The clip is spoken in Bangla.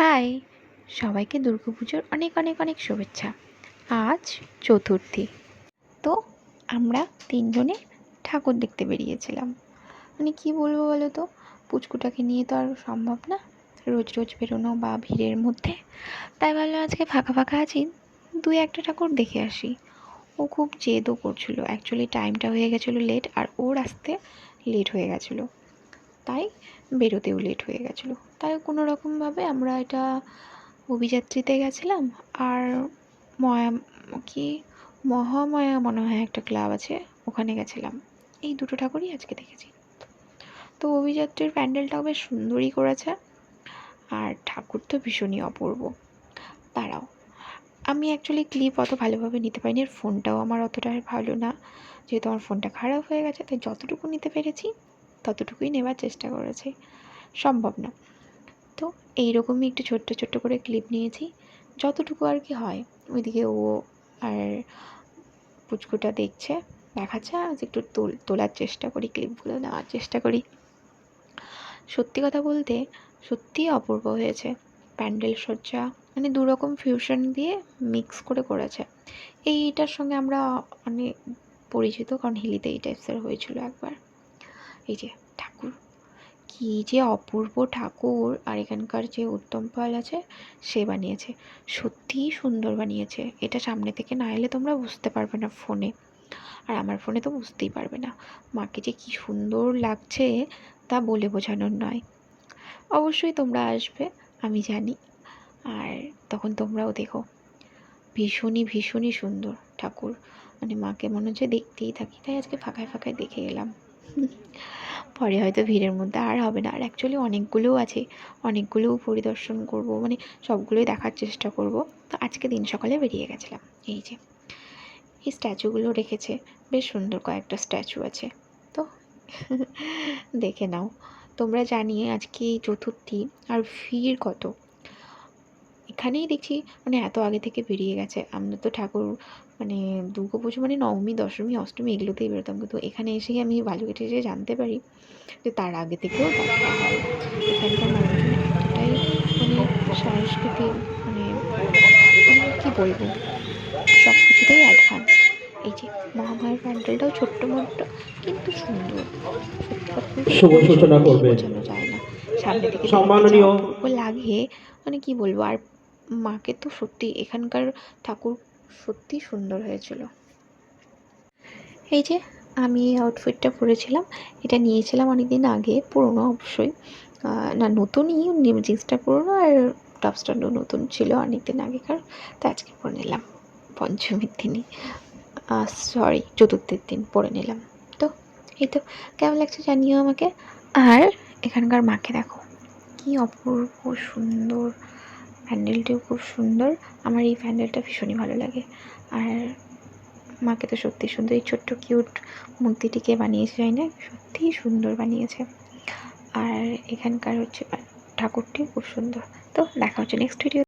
হাই, সবাইকে দুর্গাপুজোর অনেক অনেক অনেক শুভেচ্ছা। আজ চতুর্থী, তো আমরা তিনজনে ঠাকুর দেখতে বেরিয়েছিলাম। কি বলবো বলো তো, পুচকুটাকে নিয়ে তো আর সম্ভব না রোজ রোজ বেরোনো বা ভিড়ের মধ্যে। তাই ভাবলাম আজকে ফাঁকা ফাঁকা আছি, দুই একটা ঠাকুর দেখে আসি। ও খুব জেদও করছিল, অ্যাকচুয়ালি টাইমটা হয়ে গেছিলো লেট, আর ওর আসতে লেট হয়ে গেছিলো, তাই বেরোতেও লেট হয়ে গেছিলো। তাই কোনো রকমভাবে আমরা এটা অভিযাত্রীতে গেছিলাম, আর মহামায়া মনে হয় একটা ক্লাব আছে, ওখানে গেছিলাম। এই দুটো ঠাকুরই আজকে দেখেছি। তো অভিযাত্রীর প্যান্ডেলটাও বেশ সুন্দরই করেছে, আর ঠাকুর তো ভীষণই অপূর্ব। তারাও আমি অ্যাকচুয়ালি ক্লিপ অত ভালোভাবে নিতে পারিনি, আর ফোনটাও আমার অতটা ভালো না, যেহেতু আমার ফোনটা খারাপ হয়ে গেছে, তাই যতটুকু নিতে পেরেছি ততটুকুই নেবার চেষ্টা করেছি, সম্ভব না। তো এইরকমই একটু ছোট্ট ছোট্ট করে ক্লিপ নিয়েছি, যতটুকু আর কি হয়। ওইদিকে ও আর পুচকুটা দেখাচ্ছে, আজ একটু তোলার চেষ্টা করি, ক্লিপগুলো নেওয়ার চেষ্টা করি। সত্যি কথা বলতে সত্যিই অপূর্ব হয়েছে প্যান্ডেল সজ্জা, দুরকম ফিউশন দিয়ে মিক্স করে করেছে। এইটার সঙ্গে আমরা অনেক পরিচিত, কারণ হিলিতে এই টাইপসের হয়েছিল একবার। এই যে ঠাকুর, কি যে অপূর্ব ঠাকুর! আর এখানকার যে উত্তম পাল আছে, সে বানিয়েছে, সত্যিই সুন্দর বানিয়েছে। এটা সামনে থেকে না এলে তোমরা বুঝতে পারবে না ফোনে, আর আমার ফোনে তো বুঝতেই পারবে না মাকে যে কি সুন্দর লাগছে, তা বলে বোঝানোর নয়। অবশ্যই তোমরা আসবে, আমি জানি, আর তখন তোমরাও দেখো। ভীষণই ভীষণই সুন্দর ঠাকুর, মাকে মনে হচ্ছে দেখতেই থাকি, তাই আজকে ফাঁকায় ফাঁকায় দেখে এলাম। পরে হয়তো ভিড়ের মধ্যে আর হবে না। আর অ্যাকচুয়ালি অনেকগুলোও আছে, অনেকগুলোও পরিদর্শন করব, সবগুলোই দেখার চেষ্টা করব। তো আজকে দিন সকালে বেরিয়ে গেছিলাম। এই যে এই স্ট্যাচুগুলো রেখেছে, বেশ সুন্দর কয়েকটা স্ট্যাচু আছে, তো দেখে নাও তোমরা। জানিয়ে আজকে চতুর্থী, আর ভিড় কত এখানেই দেখছি, এত আগে থেকে বেরিয়ে গেছে। আমরা তো ঠাকুর দুর্গা পুজো নবমী, দশমী, অষ্টমী এগুলোতেই বেরোতাম, কিন্তু এখানে এসেই আমি বালুঘাটে এসে জানতে পারি যে তার আগে থেকেও দেখা হয়। এখানকার মানুষজন এতটাই সাংস্কৃতিক, কি বলবো, সব কিছুতেই অ্যাডভান্স। এই যে মহামায়ার প্যান্ডেলটাও ছোট্ট মোট্ট কিন্তু সুন্দর, সত্যি কথা বলতে শুভ সূচনা সত্যিই করবেন। বোঝানো যায় না, সামনে থেকে দেখতে যা সম্মাননীয় অপূর্ব লাগে, কি বলবো। আর মাকে তো সত্যি এখানকার ঠাকুর সত্যি সুন্দর হয়েছিল। এই যে আমি এই আউটফিটটা পরেছিলাম, এটা নিয়েছিলাম অনেকদিন আগে, পুরনো অবশ্যই না, নতুনই, জিন্সটা পুরনো আর টপসটা নতুন ছিল অনেকদিন আগেকার, তো আজকে পরে নিলাম পঞ্চমীর দিনই, চতুর্থীর দিন পরে নিলাম। তো এই তো, কেমন লাগছে জানিও আমাকে। আর এখানকার মাকে দেখো, কি অপূর্ব সুন্দর, প্যান্ডেলটিও খুব সুন্দর। আমার এই প্যান্ডেলটা ভীষণই ভালো লাগে। আর মাকে তো সত্যি সুন্দর, এই ছোট্ট কিউট মূর্তিটিকে বানিয়েছে, যাই না, সত্যিই সুন্দর বানিয়েছে। আর এখানকার ঠাকুরটি খুব সুন্দর। তো দেখা হচ্ছে নেক্সট ভিডিও।